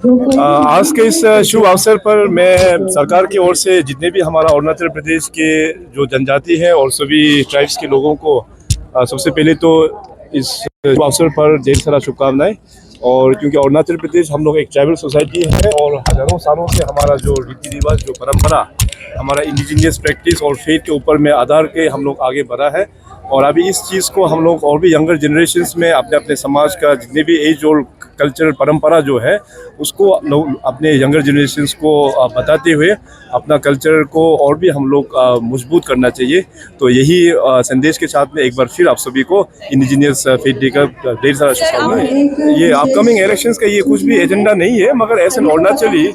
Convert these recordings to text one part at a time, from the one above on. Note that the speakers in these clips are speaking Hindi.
आज के इस शुभ अवसर पर मैं सरकार की ओर से जितने भी हमारा अरुणाचल प्रदेश के जो जनजाति है और सभी ट्राइब्स के लोगों को सबसे पहले तो इस शुभ अवसर पर ढेर सारा शुभकामनाएं। और क्योंकि अरुणाचल प्रदेश हम लोग एक ट्राइबल सोसाइटी है और हजारों सालों से हमारा जो रीति रिवाज जो परंपरा हमारा इंडिजिनियस प्रैक्टिस और फेथ के ऊपर में आधार के हम लोग आगे बढ़ा है। और अभी इस चीज़ को हम लोग और भी यंगर जनरेशन्स में अपने अपने समाज का जितने भी एज ओल्ड कल्चरल परंपरा जो है उसको अपने यंगर जनरेशन्स को बताते हुए अपना कल्चर को और भी हम लोग मजबूत करना चाहिए। तो यही संदेश के साथ में एक बार फिर आप सभी को इंडिजिनियस फेथ डे का ढेर सारा शुभकामनाएं। ये अपकमिंग इलेक्शंस का ये कुछ भी एजेंडा नहीं है, मगर एज एन अरुणाचली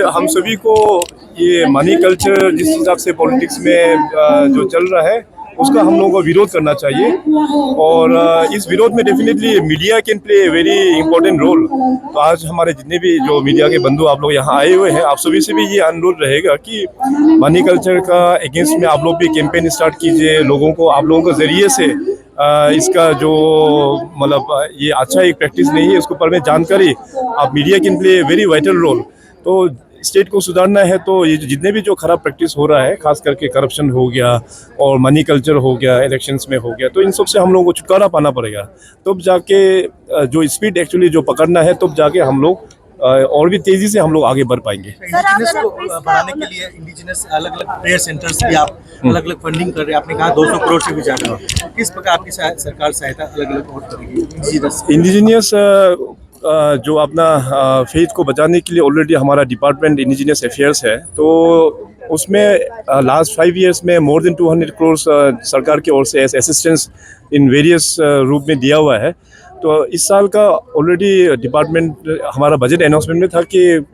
हम सभी को ये मनी कल्चर जिस हिसाब से पॉलिटिक्स में जो चल रहा है उसका हम लोगों को विरोध करना चाहिए। और इस विरोध में definitely media can play a very important role. तो आज हमारे जितने भी जो मीडिया के बंधु आप लोग यहाँ आए हुए हैं, आप सभी से भी ये अनुरोध रहेगा कि मनी कल्चर का अगेंस्ट में आप लोग भी कैंपेन स्टार्ट कीजिए। लोगों को आप लोगों के जरिए से इसका जो मतलब ये अच्छा एक प्रैक्टिस नहीं है, उसके ऊपर में जानकारी आप media can play a very vital role. तो स्टेट को सुधारना है तो ये जितने भी जो खराब प्रैक्टिस हो रहा है, खास करके करप्शन हो गया और मनी कल्चर हो गया, इलेक्शंस में हो गया, तो इन सब से हम लोगों को छुटकारा पाना पड़ेगा। तब जाके जो स्पीड एक्चुअली जो पकड़ना है, तब जाके हम लोग और भी तेजी से हम लोग आगे बढ़ पाएंगे। इंडिजिनस को बढ़ाने के लिए इंडिजिनस अलग अलग प्रेयर सेंटर्स भी आप अलग अलग फंडिंग कर रहे हैं। आपने कहा 200 करोड़ से भी ज्यादा हो। किस प्रकार आपकी सरकार सहायता अलग अलग और करेगी इंडिजिनियस जो अपना फेथ को बचाने के लिए ऑलरेडी हमारा डिपार्टमेंट इंडिजिनियस अफेयर्स है, तो उसमें लास्ट 5 इयर्स में मोर देन 200 करोड़ सरकार की ओर से एज असिस्टेंस इन वेरियस रूप में दिया हुआ है। तो इस साल का ऑलरेडी डिपार्टमेंट हमारा बजट अनाउंसमेंट में था कि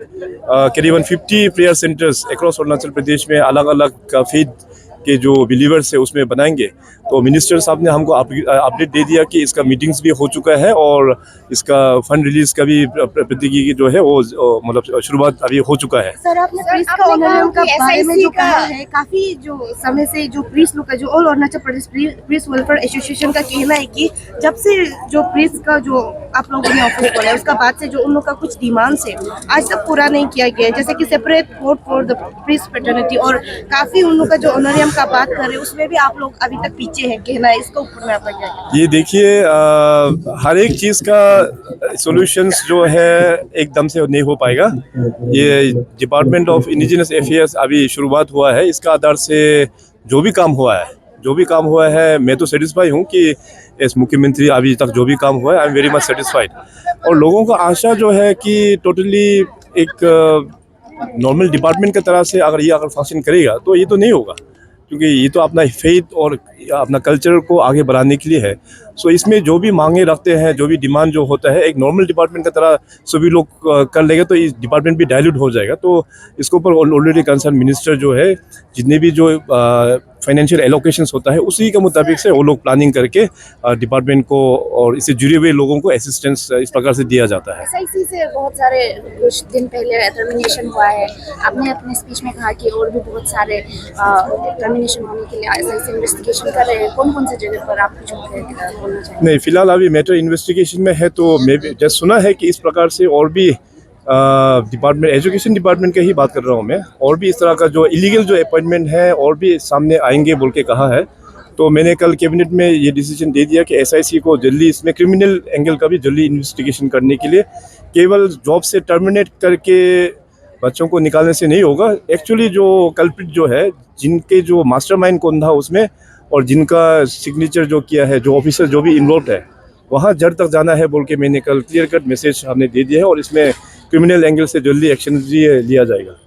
करीबन 50 prayer centres across Arunachal Pradesh में अलग अलग फेथ के जो बिलीवर्स है उसमें बनाएंगे। तो मिनिस्टर साहब ने हमको अपडेट दे दिया कि इसका मीटिंग्स भी हो चुका है और इसका फंड रिलीज का भी प्रतिक्रिया जो है वो मतलब शुरुआत अभी हो चुका है। सर, आपने प्रीस का ऑनर का बारे में जो कहा है, काफी जो समय से जो प्रीस लोग का जो all Arunachal Pradesh priests welfare association का कहना है कि जब से जो प्रीस का जो आप लोगों ने ऑफिस खोला है उसका बाद से जो उन लोग का कुछ डिमांड्स है आज तक पूरा नहीं किया गया है, जैसे कि separate court for the press fraternity, और काफी उन लोग का जो ऑनरियम का बात कर रहे हैं उसमें भी आप लोग अभी तक पीछे हैं, कहना है। इसका ऊपर में आपका क्या है? ये देखिए, हर एक चीज़ का सॉल्यूशंस जो है एकदम से नहीं हो पाएगा। ये डिपार्टमेंट ऑफ इंडिजिनस अफेयर्स अभी शुरुआत हुआ है, इसका आधार से जो भी काम हुआ है मैं तो सेटिस्फाई हूँ कि इस मुख्यमंत्री अभी तक जो भी काम हुआ है I am very much satisfied. और लोगों का आशा जो है कि टोटली एक नॉर्मल डिपार्टमेंट की तरह से अगर फंक्शन करेगा तो ये तो नहीं होगा, क्योंकि ये तो अपना फेथ और अपना कल्चर को आगे बढ़ाने के लिए है। सो इसमें जो भी मांगे रखते हैं, जो भी डिमांड जो होता है, एक नॉर्मल डिपार्टमेंट की तरह सभी लोग कर लेंगे तो इस डिपार्टमेंट भी डायल्यूट हो जाएगा। तो इसके ऊपर ऑलरेडी कंसर्न मिनिस्टर जो है जितने भी जो फाइनेंशियल एलोकेशंस होता है उसी के मुताबिक से वो लोग प्लानिंग करके डिपार्टमेंट को और इससे जुड़े हुए लोगों को असिस्टेंस इस प्रकार से दिया जाता है। एसआईसी से बहुत सारे कुछ दिन पहले टर्मिनेशन हुआ है। आपने अपने स्पीच में कहा कि और भी बहुत सारे टर्मिनेशन होने के लिए एसआईसी इन्वेस्टिगेशन कर रहे हैं। कौन कौन से जगह पर आप कुछ बोलना चाहेंगे? नहीं, फिलहाल अभी मैटर इन्वेस्टिगेशन में है, तो मैं जस्ट सुना है कि इस प्रकार से और भी डिपार्टमेंट एजुकेशन डिपार्टमेंट की ही बात कर रहा हूँ मैं, और भी इस तरह का जो इलीगल जो अपॉइंटमेंट है और भी सामने आएंगे बोल के कहा है। तो मैंने कल कैबिनेट में ये डिसीजन दे दिया कि एसआईसी को जल्दी इसमें क्रिमिनल एंगल का भी जल्दी इन्वेस्टिगेशन करने के लिए, केवल जॉब से टर्मिनेट करके बच्चों को निकालने से नहीं होगा। एक्चुअली जो कल्प्रिट जो है, जिनके जो मास्टरमाइंड कौन था उसमें और जिनका सिग्नेचर जो किया है, जो ऑफिसर जो भी इन्वॉल्व है, वहाँ जड़ तक जाना है बोल के मैंने कल क्लियर कट मैसेज हमने दे दिया है और इसमें क्रिमिनल एंगल से जल्दी एक्शन लिया जाएगा।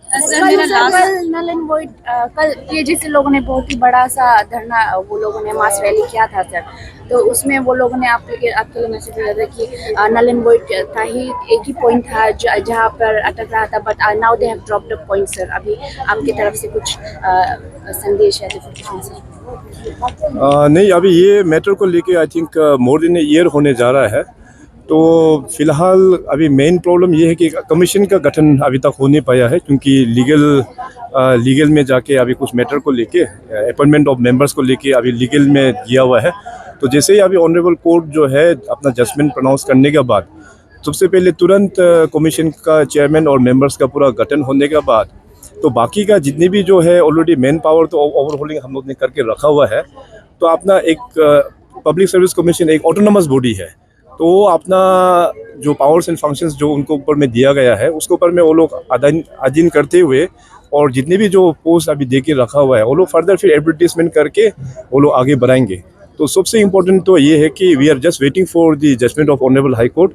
कल ये जैसे लोगों ने बहुत ही बड़ा सा धरना, वो लोगों ने मास रैली किया था सर, तो उसमें वो लोगों ने आपके लिए मैसेज दिया था कि नल एंड वॉइड था ही एक ही पॉइंट था जहाँ पर अटक रहा था, but now they have dropped the point. Sir, अभी आपकी तरफ से कुछ संदेश है? नहीं, अभी ये मैटर को लेके I think more than a year होने जा रहा है। तो फिलहाल अभी मेन प्रॉब्लम ये है कि कमीशन का गठन अभी तक हो नहीं पाया है, क्योंकि लीगल में जाके अभी कुछ मैटर को लेके अपॉइंटमेंट ऑफ मेंबर्स को लेके अभी लीगल में दिया हुआ है। तो जैसे ही अभी ऑनरेबल कोर्ट जो है अपना जजमेंट प्रोनाउंस करने के बाद सबसे पहले तुरंत कमीशन का चेयरमैन और मेंबर्स का पूरा गठन होने के बाद तो बाकी का जितने भी जो है ऑलरेडी मैन पावर तो ओवरहोलिंग हम लोग ने करके रखा हुआ है। तो अपना एक पब्लिक सर्विस कमीशन एक ऑटोनोमस बॉडी है, तो वो अपना जो पावर्स एंड फंक्शंस जो उनको ऊपर में दिया गया है उसके ऊपर में वो लोग अधीन करते हुए और जितने भी जो पोस्ट अभी दे के रखा हुआ है वो लोग फर्दर फिर एडवर्टीजमेंट करके वो लोग आगे बढ़ाएंगे। तो सबसे इम्पोर्टेंट तो ये है कि we are just waiting for the judgement of honourable high court.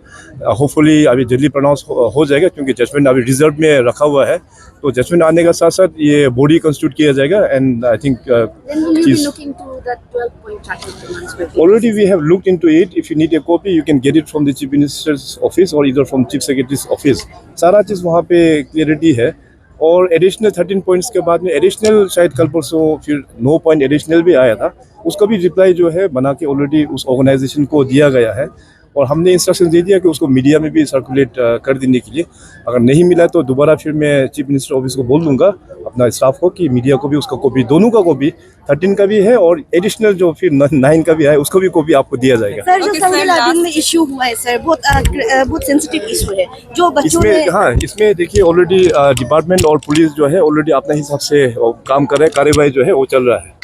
Hopefully अभी जल्दी प्रोनाउंस हो जाएगा क्योंकि जजमेंट अभी रिजर्व में रखा हुआ है। तो जजमेंट आने का साथ साथ ये बॉडी कंस्टिट्यूट किया जाएगा and I think Then will you be looking to that 12-point charter demands with it? already we have looked into it. If you need a copy you can get it from the chief minister's office or either from chief secretary's office. सारा चीज़ वहाँ पे क्लियरिटी है। और एडिशनल 13 पॉइंट्स के बाद में एडिशनल शायद कल परसों फिर 9 पॉइंट एडिशनल भी आया था, उसका भी रिप्लाई जो है बना के ऑलरेडी उस ऑर्गेनाइजेशन को दिया गया है और हमने इंस्ट्रक्शन दे दिया कि उसको मीडिया में भी सर्कुलेट कर देने के लिए। अगर नहीं मिला तो दोबारा फिर मैं चीफ मिनिस्टर ऑफिस को बोल दूंगा अपना स्टाफ को कि मीडिया को भी उसका कॉपी, दोनों का कॉपी 13 का भी है और एडिशनल जो फिर 9 का भी है उसको भी कॉपी आपको दिया जाएगा। सर जो संविधान में इशू हुआ है सर, बहुत सेंसिटिव इशू है जो बच्चों इसमें, ने हाँ इसमें देखिए ऑलरेडी डिपार्टमेंट और पुलिस जो है ऑलरेडी अपने हिसाब से काम कर रहे हैं, कार्यवाही जो है वो चल रहा है।